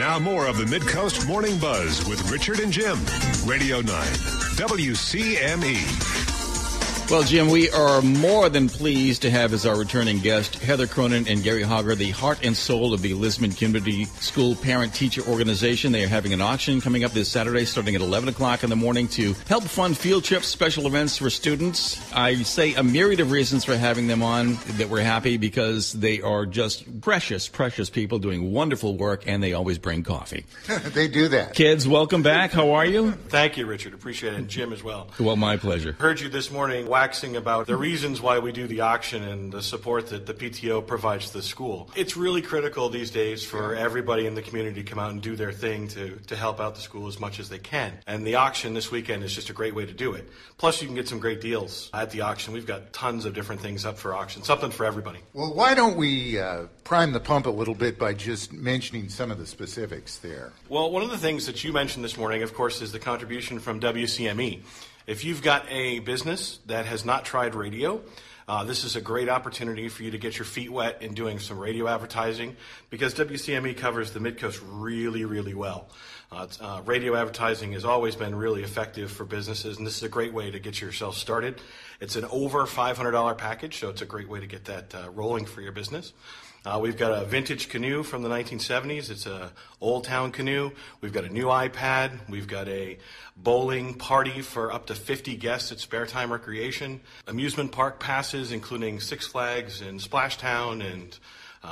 Now more of the Midcoast Morning Buzz with Richard and Jim. Radio 9, WCME. Well, Jim, we are more than pleased to have as our returning guest Heather Cronin and Gary Hauger, the heart and soul of the Lisbon Community School Parent-Teacher Organization. They are having an auction coming up this Saturday starting at 11 o'clock in the morning to help fund field trips, special events for students. I say a myriad of reasons for having them on that we're happy because they are just precious, precious people doing wonderful work, and they always bring coffee. They do that. Kids, welcome back. How are you? Thank you, Richard. Appreciate it. And Jim as well. Well, my pleasure. Heard you this morning waxing about the reasons why we do the auction and the support that the PTO provides to the school. It's really critical these days for everybody in the community to come out and do their thing to help out the school as much as they can. And the auction this weekend is just a great way to do it. Plus, you can get some great deals at the auction. We've got tons of different things up for auction, something for everybody. Well, why don't we prime the pump a little bit by just mentioning some of the specifics there? Well, one of the things that you mentioned this morning, of course, is the contribution from WCME. If you've got a business that has not tried radio, this is a great opportunity for you to get your feet wet in doing some radio advertising because WCME covers the Midcoast really, really well. Radio advertising has always been really effective for businesses, and this is a great way to get yourself started. It's an over $500 package, so it's a great way to get that rolling for your business. We've got a vintage canoe from the 1970s. It's a Old Town canoe. We've got a new iPad. We've got a bowling party for up to 50 guests at Spare Time Recreation. Amusement park passes, including Six Flags and Splash Town and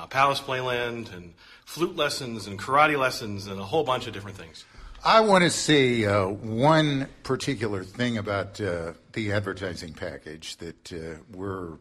Palace Playland and flute lessons and karate lessons and a whole bunch of different things. I want to say one particular thing about the advertising package that we're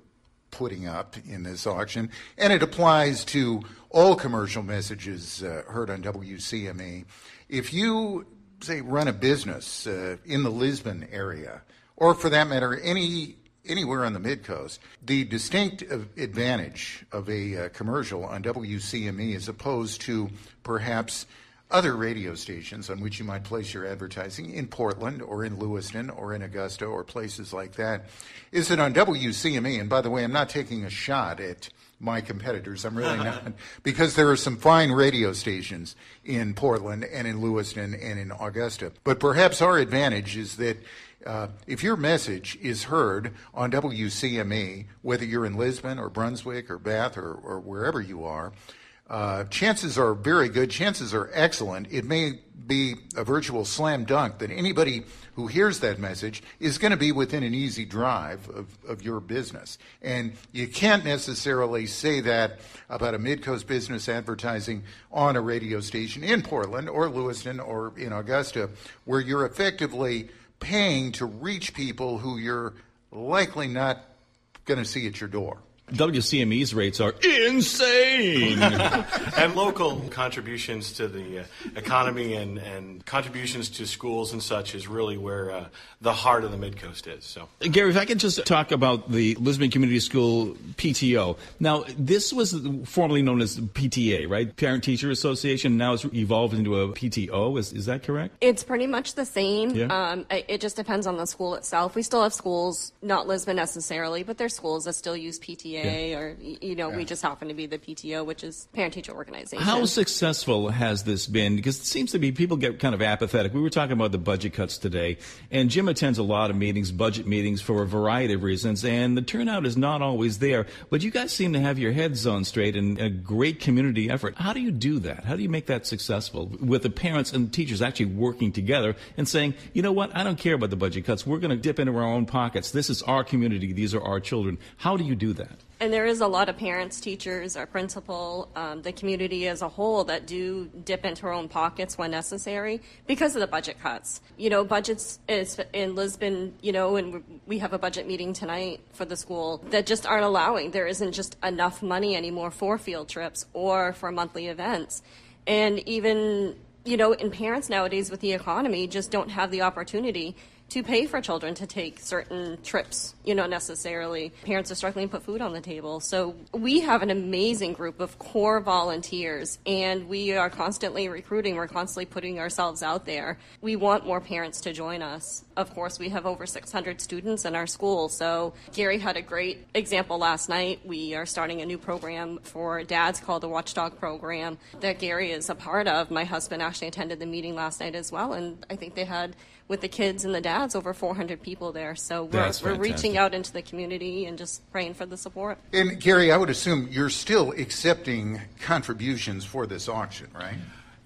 putting up in this auction, and it applies to all commercial messages heard on WCME. If you, say, run a business in the Lisbon area, or for that matter, anywhere on the Midcoast, the distinct advantage of a commercial on WCME as opposed to perhaps other radio stations on which you might place your advertising in Portland or in Lewiston or in Augusta or places like that is that on WCME, and by the way, I'm not taking a shot at my competitors, I'm really not, because there are some fine radio stations in Portland and in Lewiston and in Augusta. But perhaps our advantage is that if your message is heard on WCME, whether you're in Lisbon or Brunswick or Bath or wherever you are, chances are very good, chances are excellent. It may be a virtual slam dunk that anybody who hears that message is going to be within an easy drive of your business. And you can't necessarily say that about a Midcoast business advertising on a radio station in Portland or Lewiston or in Augusta, where you're effectively paying to reach people who you're likely not going to see at your door. WCME's rates are insane. And local contributions to the economy and contributions to schools and such is really where the heart of the Midcoast is. So, Gary, if I could just talk about the Lisbon Community School PTO. Now, this was formerly known as PTA, right? Parent-Teacher Association. Now it's evolved into a PTO. Is that correct? It's pretty much the same. Yeah. It just depends on the school itself. We still have schools, not Lisbon necessarily, but there's schools that still use PTA. Yeah. Or, we just happen to be the PTO, which is Parent-Teacher Organization. How successful has this been? Because it seems to be people get kind of apathetic. We were talking about the budget cuts today, and Jim attends a lot of meetings, budget meetings, for a variety of reasons, and the turnout is not always there. But you guys seem to have your heads on straight and a great community effort. How do you do that? How do you make that successful with the parents and teachers actually working together and saying, you know what, I don't care about the budget cuts. We're going to dip into our own pockets. This is our community. These are our children. How do you do that? And there is a lot of parents, teachers, our principal, the community as a whole that do dip into our own pockets when necessary because of the budget cuts. Budgets is in Lisbon, and we have a budget meeting tonight for the school that just aren't allowing. There isn't just enough money anymore for field trips or for monthly events. And even, and parents nowadays with the economy just don't have the opportunity to pay for children to take certain trips, necessarily. Parents are struggling to put food on the table. So we have an amazing group of core volunteers, and we are constantly recruiting. We're constantly putting ourselves out there. We want more parents to join us. Of course, we have over 600 students in our school. So Gary had a great example last night. We are starting a new program for dads called the Watchdog Program that Gary is a part of. My husband actually attended the meeting last night as well, and I think they had, with the kids and the dads, over 400 people there. So we're reaching out into the community and just praying for the support. And Gary, I would assume you're still accepting contributions for this auction, right?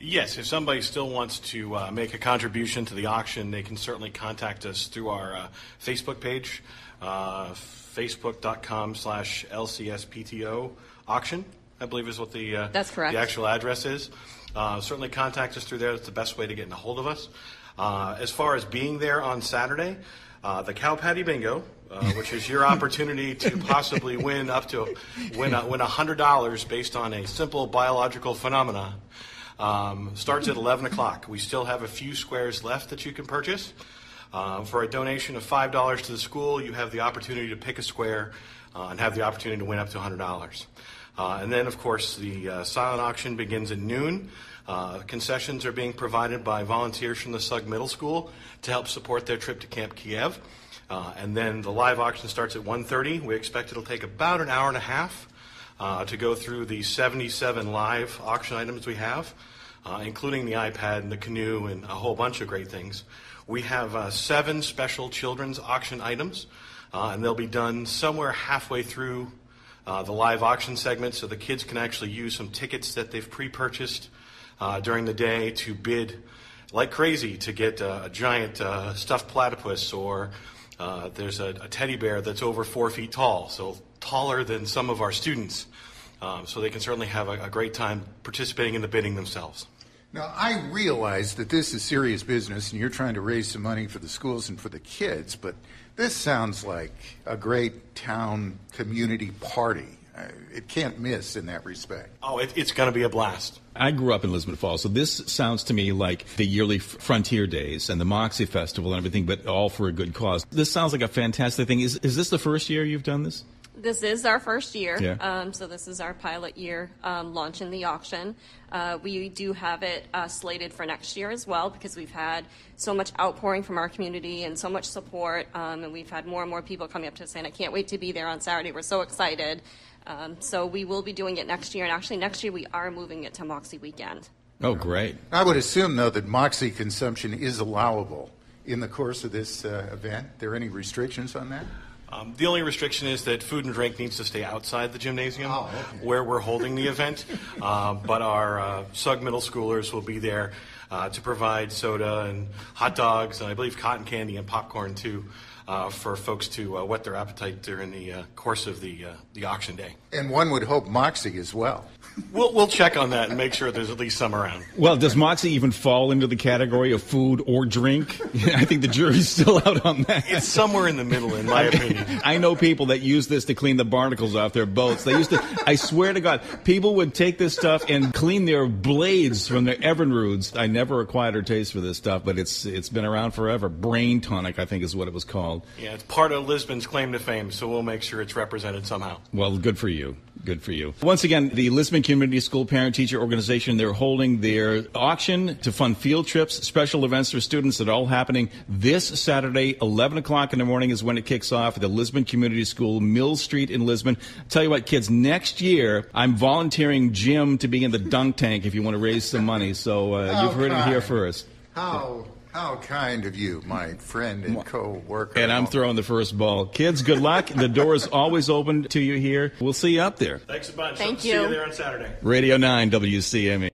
Yes, if somebody still wants to make a contribution to the auction, they can certainly contact us through our Facebook page, facebook.com/LCSPTO auction, I believe is what That's correct. The actual address is. Certainly contact us through there. It's the best way to get a hold of us. As far as being there on Saturday, the Cow Patty Bingo, which is your opportunity to possibly win $100 based on a simple biological phenomena, starts at 11 o'clock. We still have a few squares left that you can purchase. For a donation of $5 to the school, you have the opportunity to pick a square and have the opportunity to win up to $100. And then, of course, the silent auction begins at noon. Concessions are being provided by volunteers from the Sugg Middle School to help support their trip to Camp Kiev. And then the live auction starts at 1:30. We expect it'll take about an hour and a half to go through the 77 live auction items we have, including the iPad and the canoe and a whole bunch of great things. We have 7 special children's auction items, and they'll be done somewhere halfway through the live auction segment, so the kids can actually use some tickets that they've pre-purchased during the day to bid like crazy to get a giant stuffed platypus, or there's a teddy bear that's over 4 feet tall, so taller than some of our students. So they can certainly have a great time participating in the bidding themselves. Now, I realize that this is serious business and you're trying to raise some money for the schools and for the kids, but this sounds like a great town community party. It can't miss in that respect. Oh, it's going to be a blast. I grew up in Lisbon Falls, so this sounds to me like the yearly Frontier Days and the Moxie Festival and everything, but all for a good cause. This sounds like a fantastic thing. Is this the first year you've done this? This is our first year, yeah. So this is our pilot year launching the auction. We do have it slated for next year as well, because we've had so much outpouring from our community and so much support, and we've had more and more people coming up to us saying, I can't wait to be there on Saturday. We're so excited. So we will be doing it next year, and actually next year we are moving it to Moxie weekend. Oh, great. I would assume, though, that Moxie consumption is allowable in the course of this event. Are there any restrictions on that? The only restriction is that food and drink needs to stay outside the gymnasium where we're holding the event. But our Sugg middle schoolers will be there to provide soda and hot dogs, and I believe cotton candy and popcorn, too, for folks to whet their appetite during the course of the auction day. And one would hope Moxie as well. We'll check on that and make sure there's at least some around. Well, does Moxie even fall into the category of food or drink? I think the jury's still out on that. It's somewhere in the middle, in my opinion. I know people that use this to clean the barnacles off their boats. They used to, I swear to God, people would take this stuff and clean their blades from their Evinrudes. I never acquired a taste for this stuff, but it's been around forever. Brain Tonic, I think, is what it was called. Yeah, it's part of Lisbon's claim to fame, so we'll make sure it's represented somehow. Well, good for you. Good for you. Once again, the Lisbon Community School Parent-Teacher Organization, they're holding their auction to fund field trips, special events for students that are all happening this Saturday, 11 o'clock in the morning is when it kicks off at the Lisbon Community School, Mill Street in Lisbon. Tell you what, kids, next year, I'm volunteering Jim to be in the dunk tank if you want to raise some money. So you've heard it here first. How kind of you, my friend and co-worker. And I'm throwing the first ball. Kids, good luck. The door is always open to you here. We'll see you up there. Thanks a bunch. Thank See you. you there on Saturday. Radio 9 WCME.